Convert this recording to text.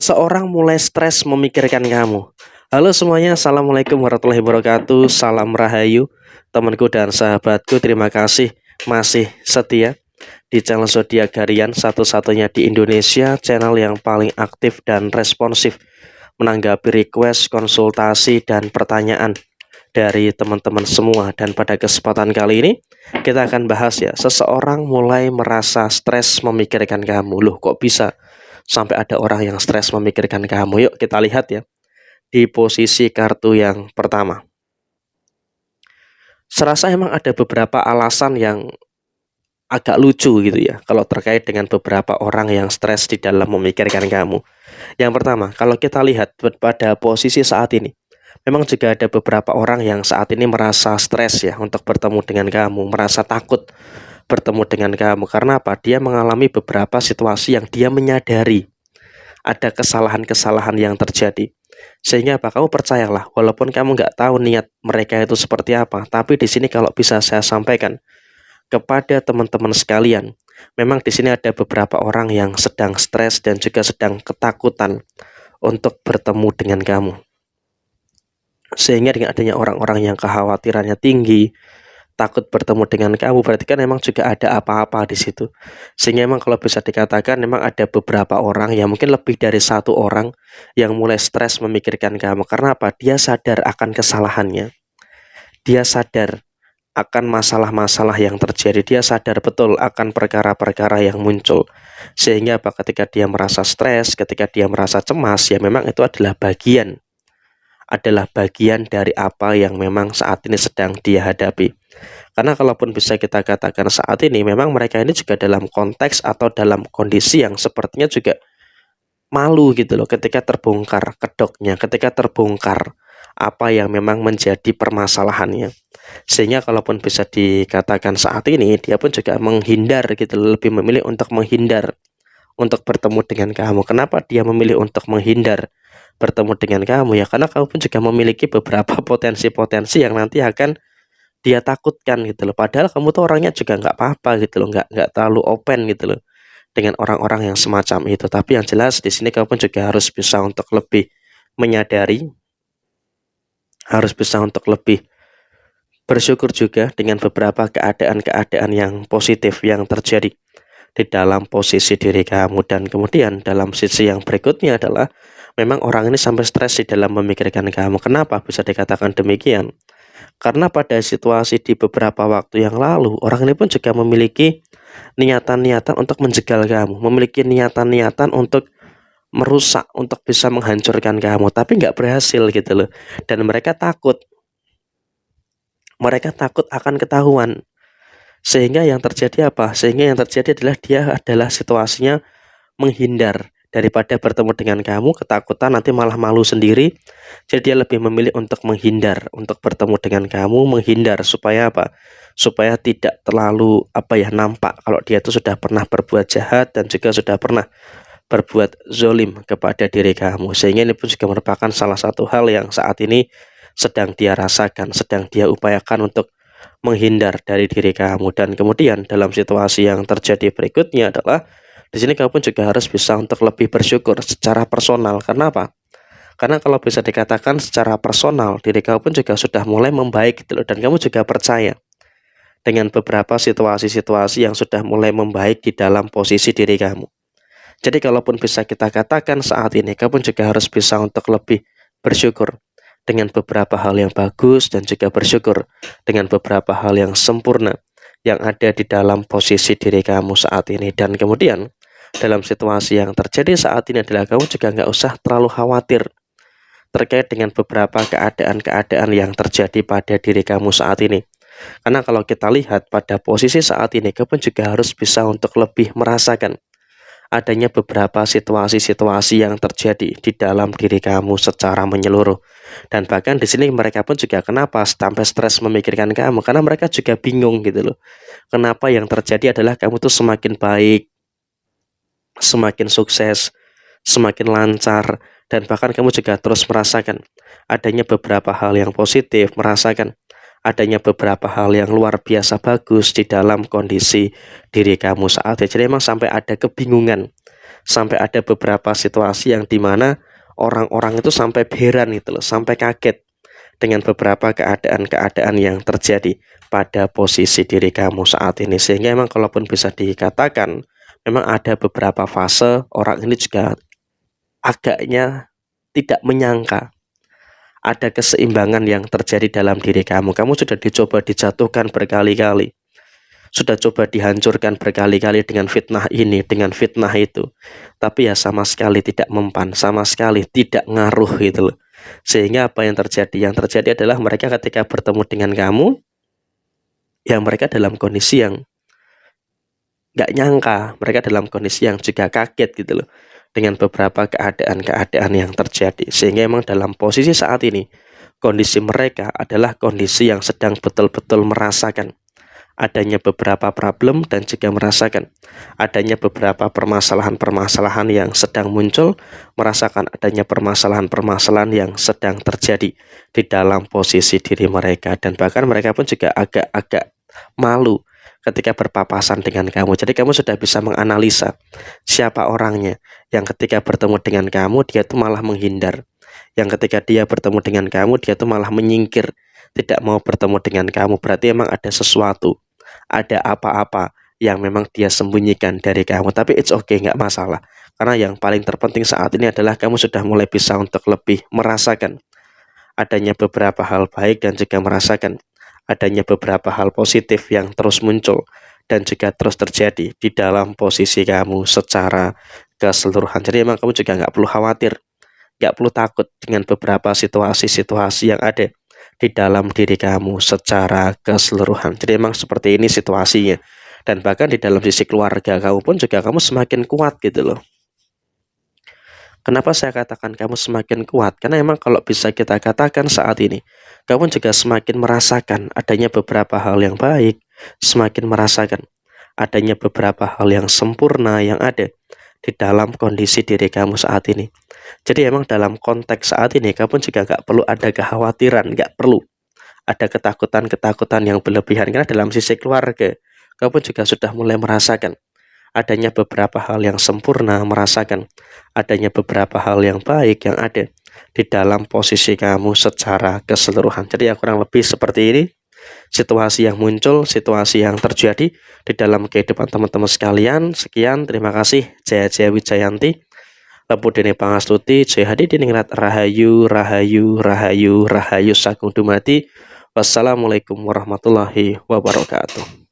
Seorang mulai stres memikirkan kamu. Halo semuanya, assalamualaikum warahmatullahi wabarakatuh. Salam rahayu, temanku dan sahabatku. Terima kasih masih setia di channel Zodiak Harian, satu-satunya di Indonesia, channel yang paling aktif dan responsif menanggapi request, konsultasi, dan pertanyaan dari teman-teman semua. Dan pada kesempatan kali ini kita akan bahas ya, seseorang mulai merasa stres memikirkan kamu. Loh, kok bisa sampai ada orang yang stres memikirkan kamu? Yuk kita lihat ya, di posisi kartu yang pertama. Serasa emang ada beberapa alasan yang agak lucu gitu ya, kalau terkait dengan beberapa orang yang stres di dalam memikirkan kamu. Yang pertama, kalau kita lihat pada posisi saat ini, memang juga ada beberapa orang yang saat ini merasa stres ya untuk bertemu dengan kamu, merasa takut bertemu dengan kamu. Karena apa? Dia mengalami beberapa situasi yang dia menyadari ada kesalahan-kesalahan yang terjadi. Sehingga apa? Kamu percayalah, walaupun kamu nggak tahu niat mereka itu seperti apa, tapi di sini kalau bisa saya sampaikan kepada teman-teman sekalian, memang di sini ada beberapa orang yang sedang stres dan juga sedang ketakutan untuk bertemu dengan kamu. Sehingga dengan adanya orang-orang yang kekhawatirannya tinggi, takut bertemu dengan kamu, berarti kan memang juga ada apa-apa di situ. Sehingga memang kalau bisa dikatakan memang ada beberapa orang yang mungkin lebih dari satu orang yang mulai stres memikirkan kamu. Karena apa? Dia sadar akan kesalahannya. Dia sadar akan masalah-masalah yang terjadi. Dia sadar betul akan perkara-perkara yang muncul. Sehingga apa? Ketika dia merasa stres, ketika dia merasa cemas, ya memang itu adalah bagian dari apa yang memang saat ini sedang dia hadapi. Karena kalaupun bisa kita katakan saat ini, memang mereka ini juga dalam konteks atau dalam kondisi yang sepertinya juga malu gitu loh, ketika terbongkar kedoknya, ketika terbongkar apa yang memang menjadi permasalahannya. Sehingga kalaupun bisa dikatakan saat ini, dia pun juga menghindar gitu loh, lebih memilih untuk menghindar untuk bertemu dengan kamu. Kenapa dia memilih untuk menghindar bertemu dengan kamu? Ya karena kamu pun juga memiliki beberapa potensi-potensi yang nanti akan dia takutkan gitu loh. Padahal kamu tuh orangnya juga nggak apa-apa gitu loh, nggak terlalu open gitu loh dengan orang-orang yang semacam itu. Tapi yang jelas di sini kamu pun juga harus bisa untuk lebih menyadari, harus bisa untuk lebih bersyukur juga dengan beberapa keadaan-keadaan yang positif yang terjadi di dalam posisi diri kamu. Dan kemudian dalam sisi yang berikutnya adalah memang orang ini sampai stres di dalam memikirkan kamu. Kenapa bisa dikatakan demikian? Karena pada situasi di beberapa waktu yang lalu, orang ini pun juga memiliki niatan-niatan untuk menjegal kamu, memiliki niatan-niatan untuk merusak, untuk bisa menghancurkan kamu, tapi nggak berhasil gitu loh. Dan mereka takut akan ketahuan. Sehingga yang terjadi apa? Sehingga yang terjadi adalah dia adalah situasinya menghindar daripada bertemu dengan kamu, ketakutan nanti malah malu sendiri. Jadi dia lebih memilih untuk menghindar, untuk bertemu dengan kamu, menghindar supaya apa? Supaya tidak terlalu nampak kalau dia itu sudah pernah berbuat jahat dan juga sudah pernah berbuat zolim kepada diri kamu. Sehingga ini pun juga merupakan salah satu hal yang saat ini sedang dia rasakan, sedang dia upayakan untuk menghindar dari diri kamu. Dan kemudian dalam situasi yang terjadi berikutnya adalah di sini kamu pun juga harus bisa untuk lebih bersyukur secara personal. Karena apa? Karena kalau bisa dikatakan secara personal, diri kamu pun juga sudah mulai membaik gitu loh. Dan kamu juga percaya dengan beberapa situasi-situasi yang sudah mulai membaik di dalam posisi diri kamu. Jadi kalaupun bisa kita katakan saat ini, kamu pun juga harus bisa untuk lebih bersyukur dengan beberapa hal yang bagus dan juga bersyukur dengan beberapa hal yang sempurna yang ada di dalam posisi diri kamu saat ini. Dan kemudian dalam situasi yang terjadi saat ini adalah kamu juga nggak usah terlalu khawatir terkait dengan beberapa keadaan-keadaan yang terjadi pada diri kamu saat ini. Karena kalau kita lihat pada posisi saat ini, kamu juga harus bisa untuk lebih merasakan adanya beberapa situasi-situasi yang terjadi di dalam diri kamu secara menyeluruh. Dan bahkan di sini mereka pun juga kenapa sampai stres memikirkan kamu, karena mereka juga bingung gitu loh. Kenapa yang terjadi adalah kamu tuh semakin baik, semakin sukses, semakin lancar, dan bahkan kamu juga terus merasakan adanya beberapa hal yang positif, merasakan adanya beberapa hal yang luar biasa bagus di dalam kondisi diri kamu saat ini. Jadi memang sampai ada kebingungan Sampai ada beberapa situasi yang dimana orang-orang itu sampai heran gitu loh, sampai kaget dengan beberapa keadaan-keadaan yang terjadi pada posisi diri kamu saat ini. Sehingga memang kalaupun bisa dikatakan, memang ada beberapa fase orang ini juga agaknya tidak menyangka ada keseimbangan yang terjadi dalam diri kamu. Kamu sudah dicoba dijatuhkan berkali-kali, sudah coba dihancurkan berkali-kali dengan fitnah ini, dengan fitnah itu, tapi ya sama sekali tidak mempan, sama sekali tidak ngaruh gitu loh. Sehingga apa yang terjadi? Yang terjadi adalah mereka ketika bertemu dengan kamu, ya mereka dalam kondisi yang nggak nyangka, mereka dalam kondisi yang juga kaget gitu loh, dengan beberapa keadaan-keadaan yang terjadi. Sehingga emang dalam posisi saat ini, kondisi mereka adalah kondisi yang sedang betul-betul merasakan adanya beberapa problem dan juga merasakan adanya beberapa permasalahan-permasalahan yang sedang muncul, merasakan adanya permasalahan-permasalahan yang sedang terjadi di dalam posisi diri mereka, dan bahkan mereka pun juga agak-agak malu ketika berpapasan dengan kamu. Jadi kamu sudah bisa menganalisa siapa orangnya yang ketika bertemu dengan kamu dia tuh malah menghindar, yang ketika dia bertemu dengan kamu dia tuh malah menyingkir, tidak mau bertemu dengan kamu. Berarti emang ada sesuatu, ada apa-apa yang memang dia sembunyikan dari kamu. Tapi it's okay, nggak masalah. Karena yang paling terpenting saat ini adalah kamu sudah mulai bisa untuk lebih merasakan adanya beberapa hal baik dan juga merasakan adanya beberapa hal positif yang terus muncul dan juga terus terjadi di dalam posisi kamu secara keseluruhan. Jadi emang kamu juga nggak perlu khawatir, nggak perlu takut dengan beberapa situasi-situasi yang ada di dalam diri kamu secara keseluruhan. Jadi emang seperti ini situasinya. Dan bahkan di dalam sisi keluarga kamu pun juga kamu semakin kuat gitu loh. Kenapa saya katakan kamu semakin kuat? Karena emang kalau bisa kita katakan saat ini, kamu juga semakin merasakan adanya beberapa hal yang baik, semakin merasakan adanya beberapa hal yang sempurna yang ada di dalam kondisi diri kamu saat ini. Jadi emang dalam konteks saat ini kamu juga nggak perlu ada kekhawatiran, nggak perlu ada ketakutan-ketakutan yang berlebihan, karena dalam sisi keluarga kamu juga sudah mulai merasakan adanya beberapa hal yang sempurna, merasakan adanya beberapa hal yang baik yang ada di dalam posisi kamu secara keseluruhan. Jadi ya kurang lebih seperti ini situasi yang muncul, situasi yang terjadi di dalam kehidupan teman-teman sekalian. Sekian, terima kasih. Jaya Jaya Wijayanti, Lempu Dene Pangastuti, Jaya Hadi Diningrat, Rahayu, Rahayu, Rahayu, Rahayu Sagung Dumadi. Wassalamualaikum warahmatullahi wabarakatuh.